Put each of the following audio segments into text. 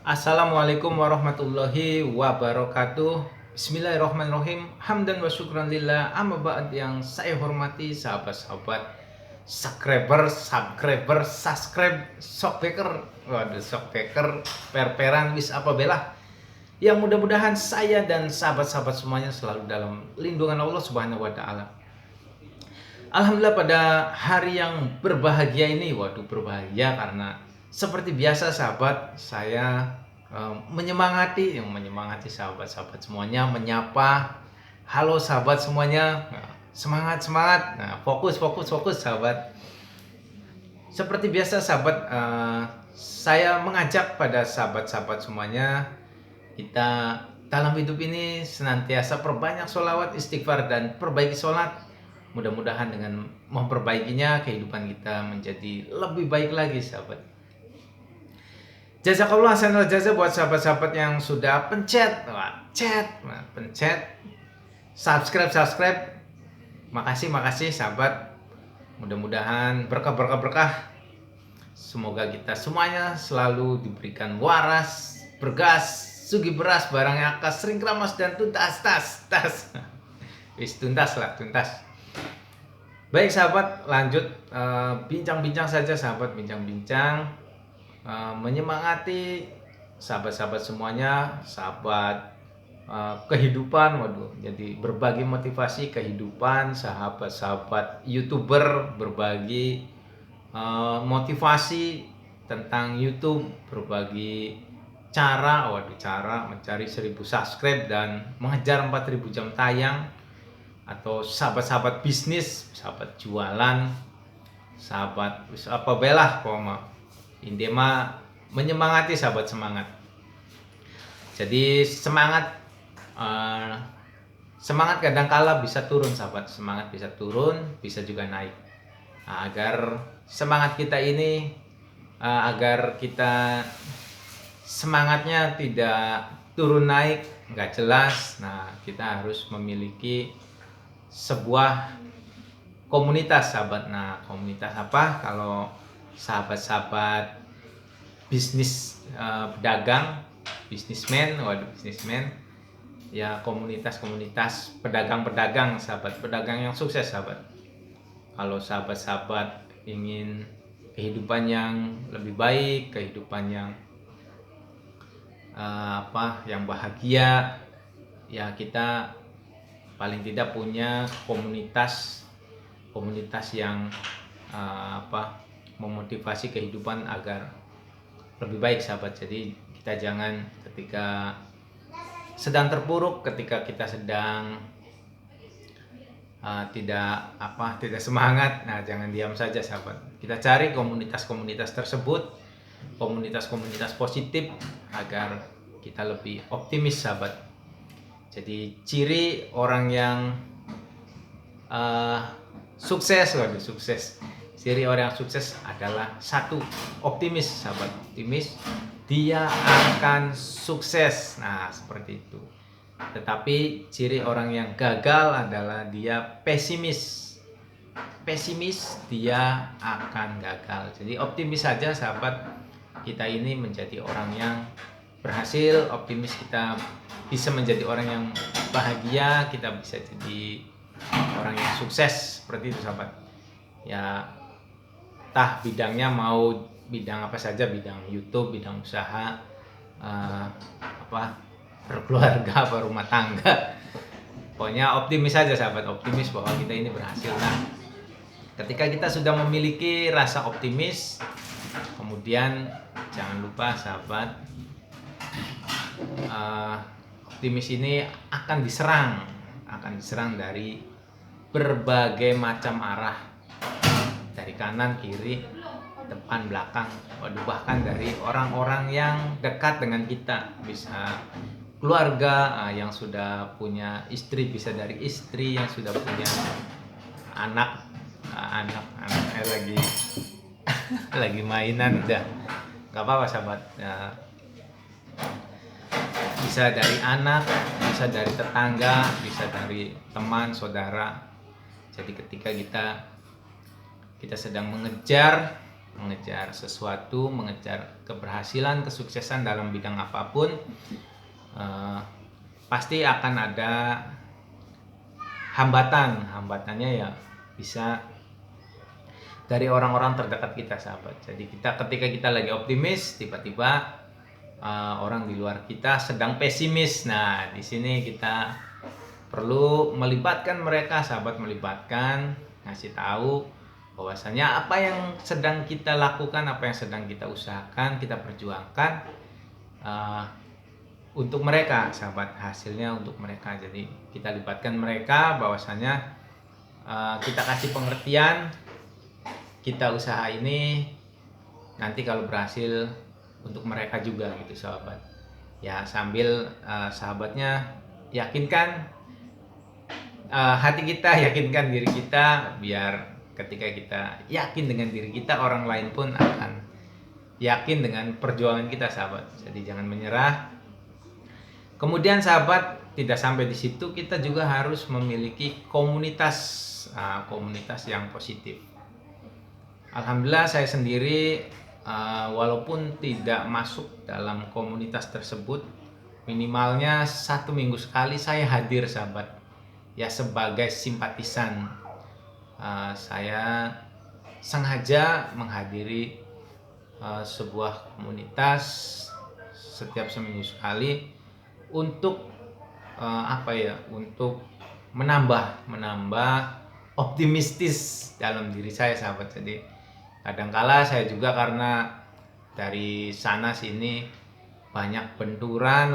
Assalamualaikum warahmatullahi wabarakatuh. Bismillahirrahmanirrahim. Hamdan wa syukran lillah. Amma ba'd, yang saya hormati sahabat-sahabat subscribe, shockbacker. Waduh, shockbacker, perperan wis apa belah. Yang mudah-mudahan saya dan sahabat-sahabat semuanya selalu dalam lindungan Allah Subhanahu wa taala. Alhamdulillah, pada hari yang berbahagia ini, waduh berbahagia karena seperti biasa sahabat, saya menyemangati sahabat-sahabat semuanya, menyapa, halo sahabat semuanya, semangat semangat, fokus sahabat. Seperti biasa sahabat, saya mengajak pada sahabat-sahabat semuanya, kita dalam hidup ini senantiasa perbanyak sholawat, istighfar, dan perbaiki sholat. Mudah-mudahan dengan memperbaikinya, kehidupan kita menjadi lebih baik lagi sahabat. Jazakallah hasanal jaza buat sahabat-sahabat yang sudah pencet subscribe. Makasih sahabat. Mudah-mudahan berkah. Semoga kita semuanya selalu diberikan waras, bergas, sugi beras, barangnya akas, sering keramas, dan tuntas. Wis tuntas. Baik sahabat, lanjut bincang-bincang saja sahabat, menyemangati sahabat-sahabat semuanya, sahabat kehidupan. Waduh, jadi berbagi motivasi kehidupan, sahabat-sahabat YouTuber berbagi motivasi tentang YouTube, berbagi cara mencari 1000 subscribe dan mengejar 4000 jam tayang, atau sahabat-sahabat bisnis, sahabat jualan, sahabat apa belah Indema menyemangati sahabat semangat. Jadi semangat kadangkala bisa turun sahabat, semangat bisa turun, bisa juga naik. Agar semangat kita ini, agar kita semangatnya tidak turun naik, nggak jelas. Kita harus memiliki sebuah komunitas sahabat. Komunitas apa? Kalau sahabat-sahabat bisnis, pedagang, bisnismen ya, komunitas pedagang sahabat, pedagang yang sukses sahabat. Kalau sahabat-sahabat ingin kehidupan yang lebih baik, kehidupan yang yang bahagia, ya kita paling tidak punya komunitas yang memotivasi kehidupan agar lebih baik sahabat. Jadi kita jangan ketika sedang terpuruk, ketika kita sedang tidak semangat, jangan diam saja sahabat. Kita cari komunitas tersebut, komunitas positif, agar kita lebih optimis sahabat. Jadi ciri orang yang sukses. Ciri orang yang sukses adalah satu, optimis sahabat. Optimis, dia akan sukses. Seperti itu. Tetapi ciri orang yang gagal adalah dia pesimis, dia akan gagal. Jadi optimis saja sahabat, kita ini menjadi orang yang berhasil. Optimis, kita bisa menjadi orang yang bahagia, kita bisa jadi orang yang sukses. Seperti itu sahabat. Ya, bidangnya mau bidang apa saja, bidang YouTube, bidang usaha, berkeluarga, rumah tangga. Pokoknya optimis saja sahabat, optimis bahwa kita ini berhasil. Ketika kita sudah memiliki rasa optimis, kemudian jangan lupa sahabat, optimis ini akan diserang dari berbagai macam arah, dari kanan, kiri, depan, belakang, bahkan dari orang-orang yang dekat dengan kita. Bisa keluarga yang sudah punya istri, bisa dari istri yang sudah punya anaknya lagi mainan, udah nggak apa-apa sahabat. Bisa dari anak, bisa dari tetangga, bisa dari teman, saudara. Jadi ketika kita sedang mengejar mengejar sesuatu, mengejar keberhasilan, kesuksesan dalam bidang apapun, pasti akan ada hambatan. Hambatannya ya bisa dari orang-orang terdekat kita, sahabat. Jadi ketika kita lagi optimis, tiba-tiba orang di luar kita sedang pesimis. Nah, di sini kita perlu melibatkan mereka, sahabat, ngasih tahu bahwasanya apa yang sedang kita lakukan, apa yang sedang kita usahakan, kita perjuangkan untuk mereka, sahabat, hasilnya untuk mereka. Jadi kita libatkan mereka bahwasanya kita kasih pengertian, kita usaha ini nanti kalau berhasil untuk mereka juga gitu, sahabat. Ya, sambil sahabatnya yakinkan hati kita, yakinkan diri kita, biar ketika kita yakin dengan diri kita, orang lain pun akan yakin dengan perjuangan kita, sahabat. Jadi jangan menyerah. Kemudian, sahabat, tidak sampai di situ, kita juga harus memiliki komunitas yang positif. Alhamdulillah saya sendiri walaupun tidak masuk dalam komunitas tersebut, minimalnya 1 minggu sekali saya hadir, sahabat, ya, sebagai simpatisan. Saya sengaja menghadiri sebuah komunitas setiap seminggu sekali untuk untuk menambah optimistis dalam diri saya, sahabat. Jadi kadangkala saya juga karena dari sana sini banyak benturan,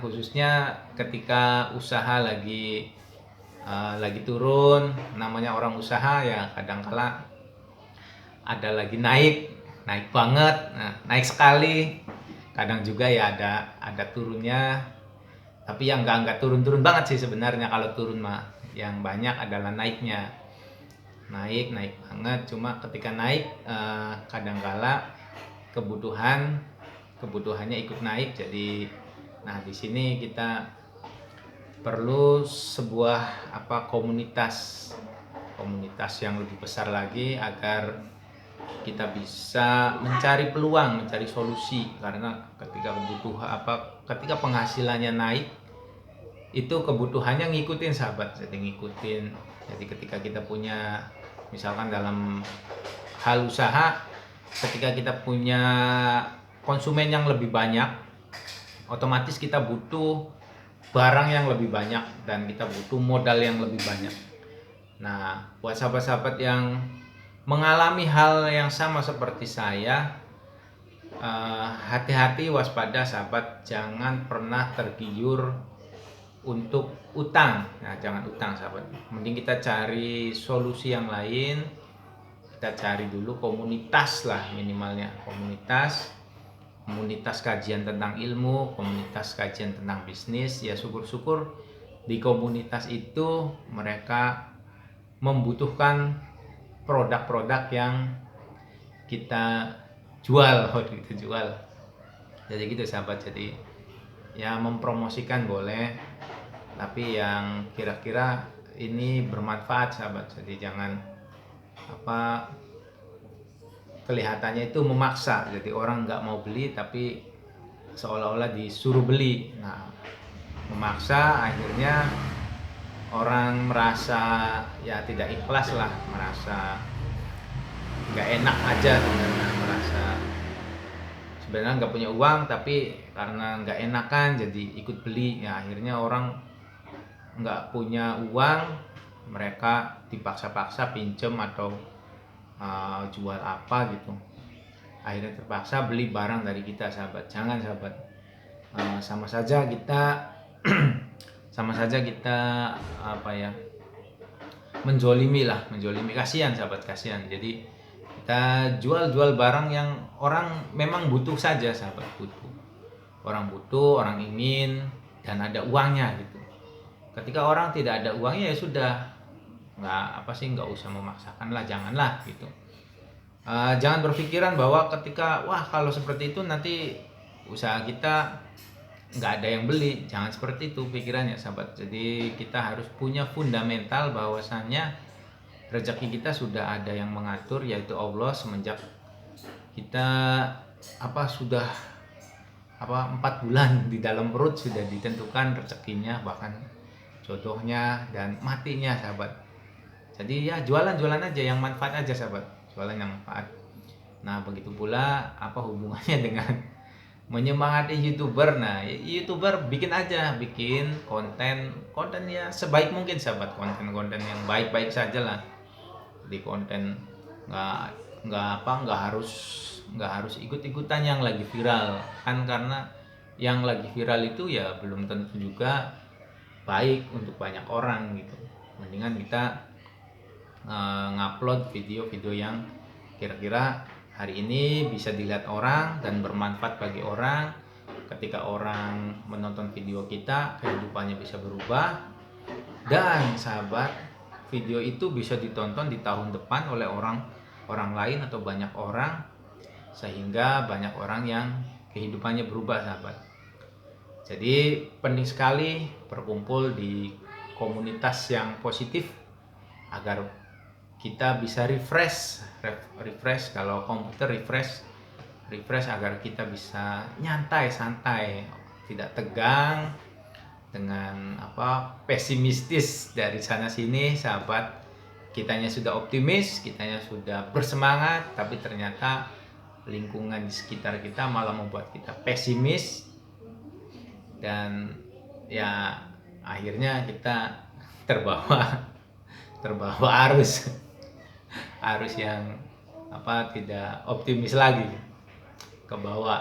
khususnya ketika usaha lagi turun. Namanya orang usaha ya, kadangkala ada lagi naik banget, naik sekali. Kadang juga ya ada turunnya, tapi yang enggak turun banget sih sebenarnya. Kalau turun mah yang banyak adalah naiknya. Naik banget, cuma ketika naik kadangkala kebutuhannya ikut naik. Jadi di sini kita perlu sebuah komunitas yang lebih besar lagi agar kita bisa mencari peluang, mencari solusi. Karena ketika penghasilannya naik, itu kebutuhannya ngikutin, sahabat. Jadi ketika kita punya, misalkan dalam hal usaha, ketika kita punya konsumen yang lebih banyak, otomatis kita butuh barang yang lebih banyak dan kita butuh modal yang lebih banyak. Nah, buat sahabat-sahabat yang mengalami hal yang sama seperti saya, hati-hati, waspada, sahabat. Jangan pernah tergiur untuk utang. Jangan utang, sahabat. Mending kita cari solusi yang lain. Kita cari dulu komunitas lah, minimalnya komunitas kajian tentang ilmu, komunitas kajian tentang bisnis. Ya, syukur-syukur di komunitas itu mereka membutuhkan produk-produk yang kita jual. Jadi gitu, sahabat. Jadi ya, mempromosikan boleh, tapi yang kira-kira ini bermanfaat, sahabat. Jadi jangan kelihatannya itu memaksa. Jadi orang nggak mau beli tapi seolah-olah disuruh beli. Memaksa, akhirnya orang merasa ya tidak ikhlas lah, merasa nggak enak aja sebenarnya nggak punya uang, tapi karena nggak enakan jadi ikut beli. Ya, akhirnya orang nggak punya uang, mereka dipaksa-paksa pinjem atau jual apa gitu, akhirnya terpaksa beli barang dari kita, sahabat. Jangan, sahabat. Sama saja kita menjolimi, kasihan, sahabat, kasihan. Jadi kita jual barang yang orang memang butuh saja, sahabat. Orang ingin dan ada uangnya gitu. Ketika orang tidak ada uangnya, ya sudah, nggak usah memaksakan lah, janganlah gitu. Jangan berpikiran bahwa ketika kalau seperti itu nanti usaha kita nggak ada yang beli. Jangan seperti itu pikirannya, sahabat. Jadi kita harus punya fundamental bahwasannya rezeki kita sudah ada yang mengatur, yaitu Allah. Semenjak kita sudah 4 bulan di dalam perut sudah ditentukan rezekinya, bahkan jodohnya dan matinya, sahabat. Jadi ya jualan aja yang manfaat aja, sahabat. Jualan yang manfaat. Nah, begitu pula hubungannya dengan menyemangati YouTuber. Nah, YouTuber bikin konten ya sebaik mungkin, sahabat. Konten yang baik-baik saja lah. Di konten nggak harus ikut-ikutan yang lagi viral kan, karena yang lagi viral itu ya belum tentu juga baik untuk banyak orang gitu. Mendingan kita ngupload video-video yang kira-kira hari ini bisa dilihat orang dan bermanfaat bagi orang. Ketika orang menonton video kita, kehidupannya bisa berubah, dan sahabat, video itu bisa ditonton di tahun depan oleh orang lain atau banyak orang, sehingga banyak orang yang kehidupannya berubah, sahabat. Jadi penting sekali berkumpul di komunitas yang positif agar kita bisa refresh kalau komputer refresh agar kita bisa santai, tidak tegang dengan pesimistis dari sana sini, sahabat. Kitanya sudah optimis, kitanya sudah bersemangat, tapi ternyata lingkungan di sekitar kita malah membuat kita pesimis, dan ya akhirnya kita terbawa arus yang tidak optimis lagi, ke bawah.